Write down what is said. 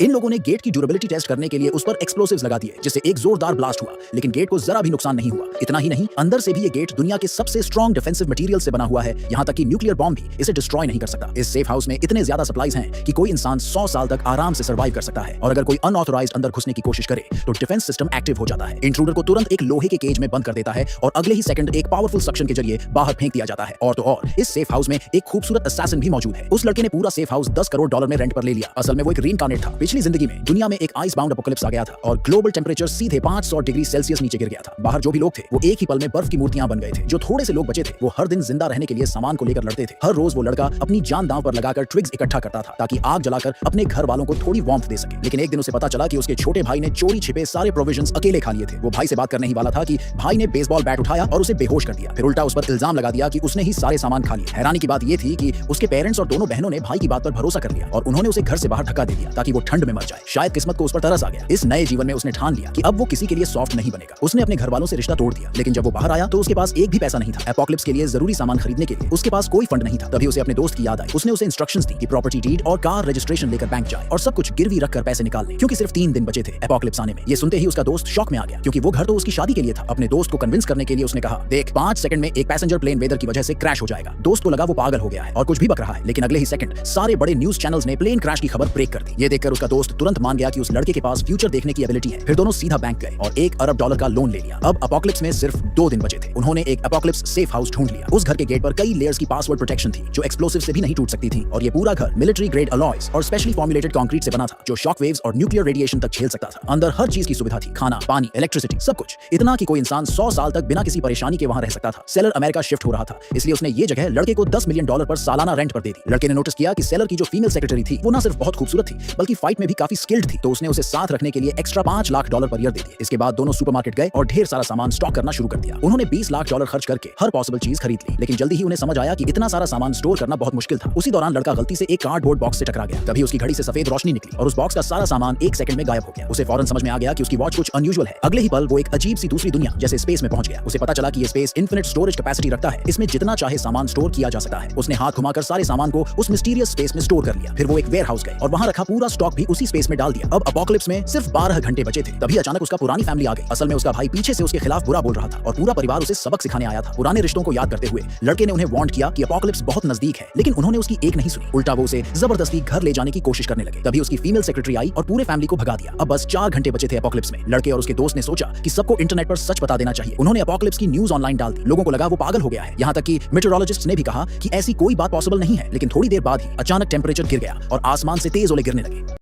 इन लोगों ने गेट की ड्यूरेबिलिटी टेस्ट करने के लिए उस पर एक्सप्लोसिव्स लगा दिए, जिससे एक जोरदार ब्लास्ट हुआ, लेकिन गेट को जरा भी नुकसान नहीं हुआ। इतना ही नहीं, अंदर से भी ये गेट दुनिया के सबसे स्ट्रॉन्ग डिफेंसिव मटेरियल से बना हुआ है, यहाँ तक कि न्यूक्लियर बॉम्ब भी इसे डिस्ट्रॉय नहीं कर सकता। इस सेफ हाउस में इतने ज्यादा सप्लाईज हैं कि कोई इंसान 100 साल तक आराम से सर्वाइव कर सकता है, और अगर कोई अनऑथराइज्ड अंदर घुसने की कोशिश करे तो डिफेंस सिस्टम एक्टिव हो जाता है। इंट्रूडर को तुरंत एक लोहे के केज में बंद कर देता है और अगले ही सेकंड एक पावरफुल सक्शन के जरिए बाहर फेंक दिया जाता है। और तो और इस सेफ हाउस में एक खूबसूरत असैसिन भी मौजूद है। उस लड़के ने पूरा सेफ हाउस $10 करोड़ में रेंट पर ले लिया। असल में वो एक रीइंकार्नेट था। पिछली जिंदगी में दुनिया में एक आइस बाउंड एपोकलिप्स आ गया था और ग्लोबल टेंपरेचर सीधे 500 डिग्री सेल्सियस नीचे गिर गया था। बाहर जो भी लोग थे वो एक ही पल में बर्फ की मूर्तियां बन गए थे। जो थोड़े से लोग बचे थे वो हर दिन जिंदा रहने के लिए सामान को लेकर लड़ते थे। हर रोज वो लड़का अपनी जान दांव पर लगाकर ट्विग्स इकट्ठा करता था ताकि आग जलाकर अपने घर वालों को थोड़ी वार्मथ दे सके। लेकिन एक दिन उसे पता चला कि उसके छोटे भाई ने चोरी छिपे सारे प्रोविजंस अकेले खा लिए थे। वो भाई से बात करने ही वाला था कि भाई ने बेसबॉल बैट उठाया और उसे बेहोश कर दिया। फिर उल्टा उस पर इल्जाम लगा दिया कि उसने ही सारे सामान खा लिए। हैरानी की बात यह थी कि उसके पेरेंट्स और दोनों बहनों ने भाई की बात पर भरोसा कर लिया और उन्होंने उसे घर से बाहर धक्का दे दिया ताकि वो ठंड में मर जाए। शायद किस्मत को उस पर तरस आ गया। इस नए जीवन में उसने ठान लिया कि अब वो किसी के लिए सॉफ्ट नहीं बनेगा। उसने अपने घर वालों से रिश्ता तोड़ दिया, लेकिन जब वो बाहर आया तो उसके पास एक भी पैसा नहीं था। एपोकलिप्स के लिए जरूरी सामान खरीदने के लिए उसके पास कोई फंड नहीं था। तभी उसे अपने दोस्त की याद आई। उसने उसे इंस्ट्रक्शंस दी कि प्रॉपर्टी डीड और कार रजिस्ट्रेशन लेकर बैंक जाए और सब कुछ गिरवी रखकर पैसे निकाल ले, क्योंकि सिर्फ 3 दिन बचे थे एपोकलिप्स आने में। ये सुनते ही उसका दोस्त शॉक में आ गया, क्योंकि वो घर तो उसकी शादी के लिए था। अपने दोस्त को कन्विंस करने के लिए उसने कहा, देख 5 सेकंड में एक पैसेंजर प्लेन वेदर की वजह से क्रैश हो जाएगा। दोस्त को लगा वो पागल हो गया है और कुछ भी बक रहा है, लेकिन अगले ही सेकंड सारे बड़े न्यूज चैनल्स ने प्लेन क्रैश की खबर ब्रेक कर दी। ये देखकर उसका दोस्त तुरंत मान गया कि उस लड़के के पास फ्यूचर देखने की एबिलिटी है। फिर दोनों सीधा बैंक गए और $1 अरब का लोन ले लिया। अब एपोकलिप्स में सिर्फ 2 दिन बचे थे। उन्होंने एक एपोकलिप्स सेफ हाउस ढूंढ लिया। उस घर के गेट पर कई लेयर्स की पासवर्ड प्रोटेक्शन थी जो एक्सप्लोसिव से भी नहीं टूट सकती थी, और ये पूरा घर मिलिट्री ग्रेड अलॉयज और स्पेशली फॉर्मुलेटेड कंक्रीट से बना था जो शॉक वेव्स और न्यूक्लियर रेडिएशन तक झेल सकता था। अंदर हर चीज की सुविधा थी, खाना, पानी, इलेक्ट्रिसिटी, सब कुछ। इतना कि कोई इंसान 100 साल तक बिना किसी परेशानी के वहां रह सकता था। सेलर अमेरिका शिफ्ट हो रहा था, इसलिए उसने ये जगह लड़के को $10 मिलियन पर सालाना रेंट पर दे दी। लड़के ने नोटिस किया कि सेलर की जो फीमेल सेक्रेटरी थी वो ना सिर्फ बहुत खूबसूरत थी बल्कि फाइट में भी काफी स्किल्ड थी, तो उसने उसे साथ रखने के लिए एक्स्ट्रा $5 लाख पर ईयर दे दिए। इसके बाद दोनों सुपरमार्केट गए और ढेर सारा सामान स्टॉक करना शुरू कर दिया। उन्होंने $20 लाख खर्च करके हर पॉसिबल चीज खरीद ली, लेकिन जल्दी ही उन्हें समझ आया कि इतना सारा सामान स्टोर करना बहुत मुश्किल था। उसी दौरान लड़का गलती से एक कार्डबोर्ड बॉक्स से टकरा गया। तभी उसकी घड़ी से सफेद रोशनी निकली और उस बॉक्स का सारा सामान 1 सेकंड में गायब हो गया। उसे फौरन समझ में आ गया कि उसकी वॉच कुछ अनयूजुअल है। अगले ही पल वो एक अजीब सी दूसरी दुनिया जैसे स्पेस में पहुंच गया। उसे पता चला कि ये स्पेस इन्फिनिट स्टोरेज कैपेसिटी रखता है, इसमें जितना चाहे सामान स्टोर किया जा सकता है। उसने हाथ घुमाकर सारे सामान को उस मिस्टीरियस स्पेस में स्टोर कर लिया। फिर वो एक वेयर हाउस गए और वहां रखा पूरा स्टॉक भी उसी स्पेस में डाल दिया। अब एपोकलिप्स में सिर्फ 12 घंटे बचे थे, तभी अचानक उसका पुरानी फैमिली आ गई। असल में उसका भाई पीछे से उसके खिलाफ बुरा बोल रहा था और पूरा परिवार उसे सबक सिखाने आया था। पुराने रिश्तों को याद करते हुए लड़के ने उन्हें वार्न किया कि एपोकलिप्स बहुत नजदीक है, लेकिन उन्होंने उसकी एक नहीं सुनी। उल्टा वो उसे जबरदस्ती घर ले जाने की कोशिश करने लगे। तभी उसकी फीमेल सेक्रेटरी आई और पूरे फैमिली को भगा दिया। अब बस 4 घंटे बचे थे एपोकलिप्स में। लड़के और उसके दोस्त ने सोचा कि सबको इंटरनेट पर सच बता देना चाहिए। उन्होंने एपोकलिप्स की न्यूज ऑनलाइन डाल दी। लोगों को लगा वो पागल हो गया है। यहाँ तक कि मेटेरोलॉजिस्ट्स ने भी कहा कि ऐसी कोई बात पॉसिबल नहीं है, लेकिन थोड़ी देर बाद ही अचानक टेंपरेचर गिर गया और आसमान से तेज ओले गिरने लगे।